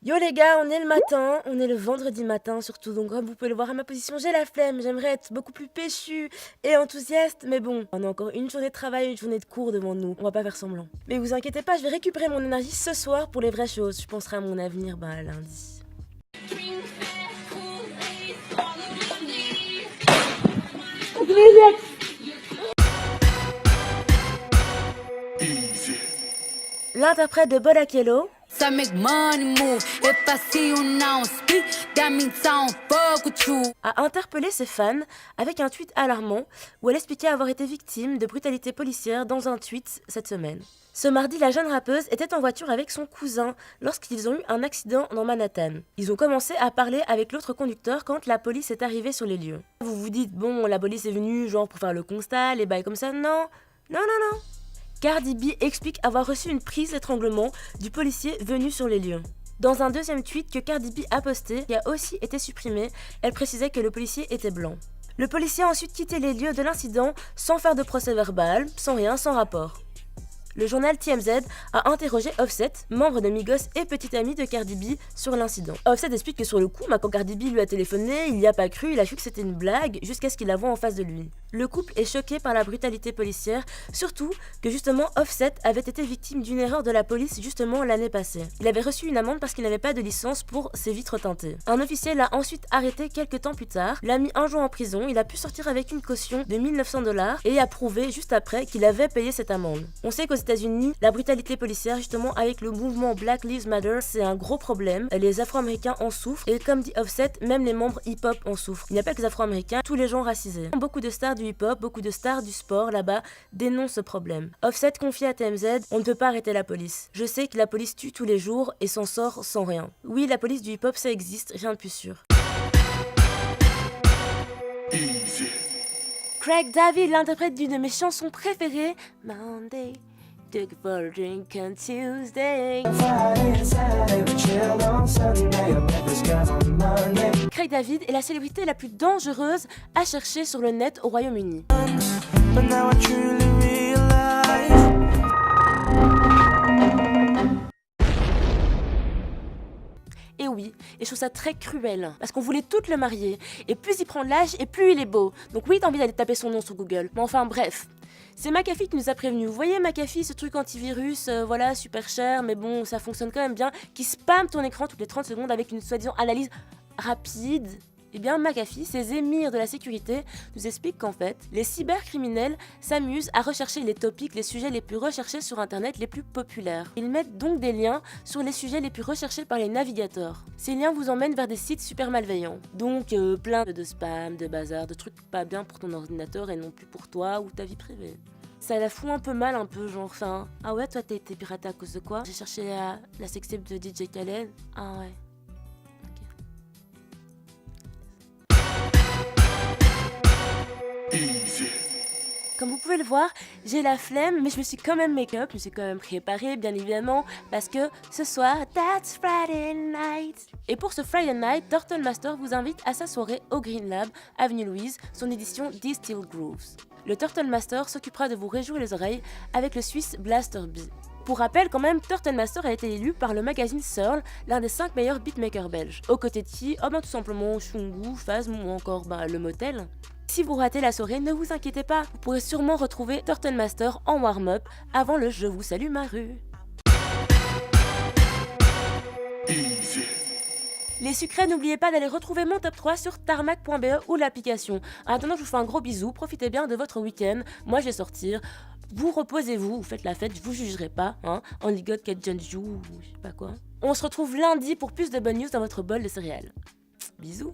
Yo les gars, on est le matin, on est le vendredi matin surtout, donc comme vous pouvez le voir à ma position, j'ai la flemme, j'aimerais être beaucoup plus péchu et enthousiaste, mais bon, on a encore une journée de travail, une journée de cours devant nous, on va pas faire semblant. Mais vous inquiétez pas, je vais récupérer mon énergie ce soir pour les vraies choses, je penserai à mon avenir lundi. L'interprète de Bolakello I make money move. If I see you now speak, that means I don't fuck with you. a interpellé ses fans avec un tweet alarmant où elle expliquait avoir été victime de brutalité policière dans un tweet cette semaine. Ce mardi, la jeune rappeuse était en voiture avec son cousin lorsqu'ils ont eu un accident dans Manhattan. Ils ont commencé à parler avec l'autre conducteur quand la police est arrivée sur les lieux. Vous vous dites, bon, la police est venue genre pour faire le constat, les bails comme ça, non. Cardi B explique avoir reçu une prise d'étranglement du policier venu sur les lieux. Dans un deuxième tweet que Cardi B a posté, qui a aussi été supprimé, elle précisait que le policier était blanc. Le policier a ensuite quitté les lieux de l'incident sans faire de procès verbal, sans rien, sans rapport. Le journal TMZ a interrogé Offset, membre de Migos et petit ami de Cardi B, sur l'incident. Offset explique que sur le coup, quand Cardi B lui a téléphoné, il n'y a pas cru, il a cru que c'était une blague, jusqu'à ce qu'il la voie en face de lui. Le couple est choqué par la brutalité policière, surtout que justement Offset avait été victime d'une erreur de la police justement l'année passée. Il avait reçu une amende parce qu'il n'avait pas de licence pour ses vitres teintées. Un officier l'a ensuite arrêté quelques temps plus tard, l'a mis un jour en prison, il a pu sortir avec une caution de 1900 $ et a prouvé juste après qu'il avait payé cette amende. On sait qu'aux États-Unis, la brutalité policière, justement avec le mouvement Black Lives Matter, c'est un gros problème. Les Afro-Américains en souffrent et comme dit Offset, même les membres hip-hop en souffrent. Il n'y a pas que les Afro-Américains, tous les gens racisés. Beaucoup de stars du hip-hop, beaucoup de stars du sport là-bas dénoncent ce problème. Offset confie à TMZ, on ne peut pas arrêter la police. Je sais que la police tue tous les jours et s'en sort sans rien. Oui, la police du hip-hop ça existe, rien de plus sûr. Craig David, l'interprète d'une de mes chansons préférées, Monday. Took for a drink on Tuesday. Craig David est la célébrité la plus dangereuse à chercher sur le net au Royaume-Uni. Et oui, et je trouve ça très cruel, parce qu'on voulait toutes le marier, et plus il prend de l'âge, et plus il est beau. Donc oui, t'as envie d'aller taper son nom sur Google. Mais enfin bref, c'est McAfee qui nous a prévenus. Vous voyez McAfee, ce truc antivirus, voilà, super cher, mais bon, ça fonctionne quand même bien, qui spamme ton écran toutes les 30 secondes avec une soi-disant analyse rapide. Eh bien, McAfee, ces émirs de la sécurité, nous expliquent qu'en fait, les cybercriminels s'amusent à rechercher les topics, les sujets les plus recherchés sur Internet, les plus populaires. Ils mettent donc des liens sur les sujets les plus recherchés par les navigateurs. Ces liens vous emmènent vers des sites super malveillants. Donc, plein de spam, de bazar, de trucs pas bien pour ton ordinateur et non plus pour toi ou ta vie privée. Ça la fout un peu mal, un peu genre, enfin, ah ouais, toi t'as été piraté à cause de quoi? J'ai cherché la sextape de DJ Khaled. Ah ouais. Comme vous pouvez le voir, j'ai la flemme, mais je me suis quand même make-up, je me suis quand même préparée, bien évidemment, parce que ce soir, that's Friday night. Et pour ce Friday night, Turtle Master vous invite à sa soirée au Green Lab, Avenue Louise, son édition Distilled Grooves. Le Turtle Master s'occupera de vous réjouir les oreilles avec le Suisse Blaster B. Pour rappel, quand même, Turtle Master a été élu par le magazine Searle, l'un des 5 meilleurs beatmakers belges. Aux côtés de qui? Oh ben tout simplement Shungu, Phasm ou encore le Motel. Si vous ratez la soirée, ne vous inquiétez pas, vous pourrez sûrement retrouver Turtle Master en warm-up avant le Je vous salue ma rue. Les sucrés, n'oubliez pas d'aller retrouver mon top 3 sur tarmac.be ou l'application. En attendant, je vous fais un gros bisou, profitez bien de votre week-end, moi je vais sortir. Vous reposez-vous, vous faites la fête, je vous jugerai pas, hein, en ligote Ketjanju ou je sais pas quoi. On se retrouve lundi pour plus de bonnes news dans votre bol de céréales. Bisous.